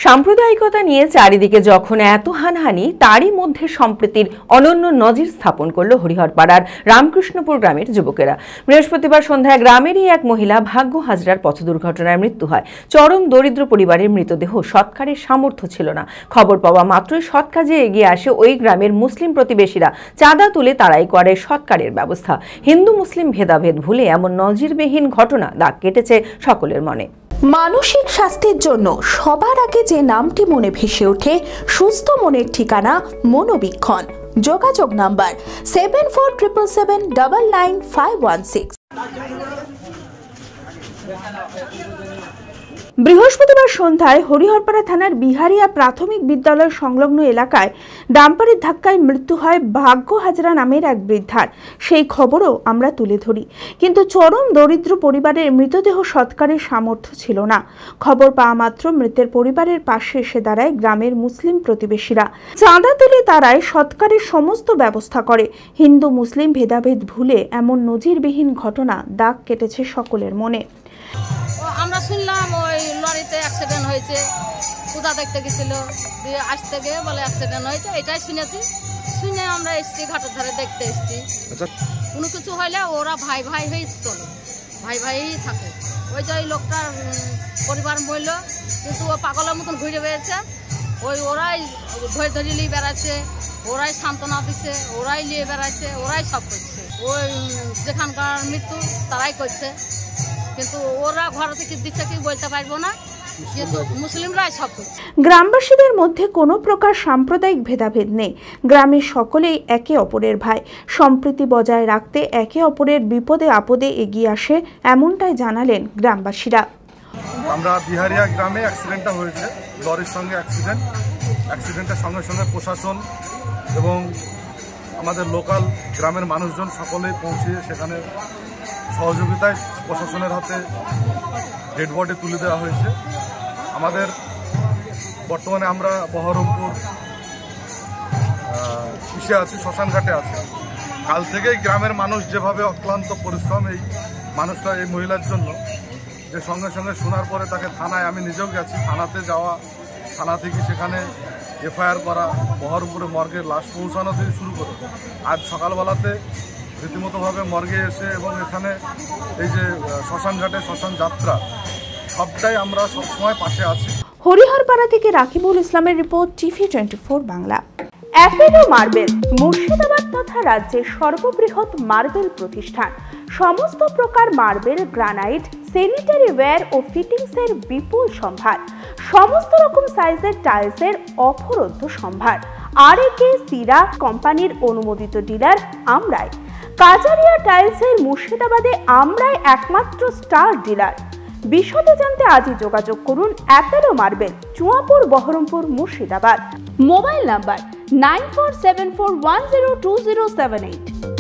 সাম্প্রদায়িকতা নিয়ে চারিদিকে যখন এত হানাহানি, তারই মধ্যে সম্প্রীতির অনন্য নজির স্থাপন করল হরিহরপাড়ার রামকৃষ্ণপুর গ্রামের যুবকেরা। বৃহস্পতিবার সন্ধ্যায় গ্রামেরই এক মহিলা ভাগ্য হাজরার পথ দুর্ঘটনায় মৃত্যু হয়। চরম দরিদ্র পরিবারের মৃতদেহ সৎকারের সামর্থ্য ছিল না। খবর পাওয়া মাত্রই সৎ কাজে এগিয়ে আসে ওই গ্রামের মুসলিম প্রতিবেশীরা। চাঁদা তুলে তারাই করে সৎকারের ব্যবস্থা। হিন্দু মুসলিম ভেদাভেদ ভুলে এমন নজিরবিহীন ঘটনা দাগ কেটেছে সকলের মনে। মানসিক স্বাস্থ্যের জন্য সবার আগে যে নামটি মনে ভেসে ওঠে, সুস্থ মনের ঠিকানা মনোবীক্ষণ। যোগাযোগ নাম্বার 7477799516। বৃহস্পতিবার সন্ধ্যায় হরিহরপাড়া থানার বিহারিয়া প্রাথমিক বিদ্যালয় সংলগ্ন এলাকায় ডাম্পারের ধাক্কায় মৃত্যু হয় ভাগ্য হাজরা নামের এক বৃদ্ধার। সেই খবরও আমরা তুলে ধরি, কিন্তু চরম দরিদ্র পরিবারের মৃতদেহ সৎকারের সামর্থ্য ছিল না। খবর পাওয়া মাত্র মৃতের পরিবারের পাশে এসে দাঁড়ায় গ্রামের মুসলিম প্রতিবেশীরা। চাঁদা তুলে তারাই সৎকারের সমস্ত ব্যবস্থা করে। হিন্দু মুসলিম ভেদাভেদ ভুলে এমন নজিরবিহীন ঘটনা দাগ কেটেছে সকলের মনে। আমরা শুনলাম ওই লরিতে অ্যাক্সিডেন্ট হয়েছে, কোথা দেখতে গেছিল, দিয়ে আসতে গিয়ে বলে অ্যাক্সিডেন্ট হয়েছে, এটাই শুনেছি। শুনে আমরা এসছি, ঘাটের ধারে দেখতে এসছি। কোনো কিছু হইলে ওরা ভাই ভাই হয়েই চলে, ভাই ভাইই থাকে। ওই যে ওই লোকটার পরিবার মরল, কিন্তু ও পাগলের মতন ঘুরে বেড়েছে। ওরাই ধরে ধরে নিয়ে বেড়াচ্ছে, ওরাই সান্ত্বনা দিচ্ছে, ওরাই নিয়ে বেড়াচ্ছে, ওরাই সব করছে। ওই যেখানকার মৃত্যু তারাই করছে, কিন্তু ওরা ঘর থেকে দিচ্ছে কি বলতে পারবো না, কিন্তু মুসলিমরাই সব করছে। গ্রামবাসীদের মধ্যে কোনো প্রকার সাম্প্রদায়িক ভেদাভেদ নেই। গ্রামের সকলেই একে অপরের ভাই। সম্প্রীতি বজায় রাখতে একে অপরের বিপদে আপদে এগিয়ে আসে, এমনটাই জানালেন গ্রামবাসীরা। আমরা বিহারিয়া গ্রামে অ্যাক্সিডেন্টটা হয়েছে, লরির সঙ্গে অ্যাক্সিডেন্টের সঙ্গে সঙ্গে প্রশাসন এবং আমাদের লোকাল গ্রামের মানুষজন সকলেই পৌঁছিয়ে সেখানে সহযোগিতায় প্রশাসনের হাতে ডেড বডি তুলে দেওয়া হয়েছে। আমাদের বর্তমানে আমরা বহরমপুর ইসে আছি, শ্মশানঘাটে আছি। কাল থেকেই গ্রামের মানুষ যেভাবে অক্লান্ত পরিশ্রম এই মানুষটা, এই মহিলার জন্য, যে সঙ্গে সঙ্গে শোনার পরে তাকে থানায়, আমি নিজেও গেছি, থানাতে যাওয়া, থানা থেকে সেখানে এফআইআর করা, বহরমপুরে মর্গে লাশ পৌঁছানো থেকে শুরু করে আজ সকালবেলাতে রীতিমতোভাবে মর্গে এসে এবং এখানে এই যে শ্মশানঘাটে শ্মশান যাত্রা, সবটাই আমরা সবসময় পাশে আছি। হরিহরপাড়া থেকে রাকিবুল ইসলামের report, TV24 Bangla. Apollo marble Murshidabad তথা রাজ্যের সর্ববৃহৎ মার্বেল প্রতিষ্ঠান। সমস্ত প্রকার মার্বেল, গ্রানাইট, স্যানিটারি ওয়্যার ও ফিটিংসের বিপুল সম্ভার। সমস্ত রকম সাইজের টাইলসের অফুরন্ত সম্ভার। RAK সিরা কোম্পানির অনুমোদিত ডিলার আমরাই। কাজারিয়া টাইলসের মুর্শিদাবাদে আমরাই একমাত্র স্টার ডিলার। বিশদে জানতে আজই যোগাযোগ করুন Apollo marble, Chuapur, Baharampur, Murshidabad. Mobile number 9474102078।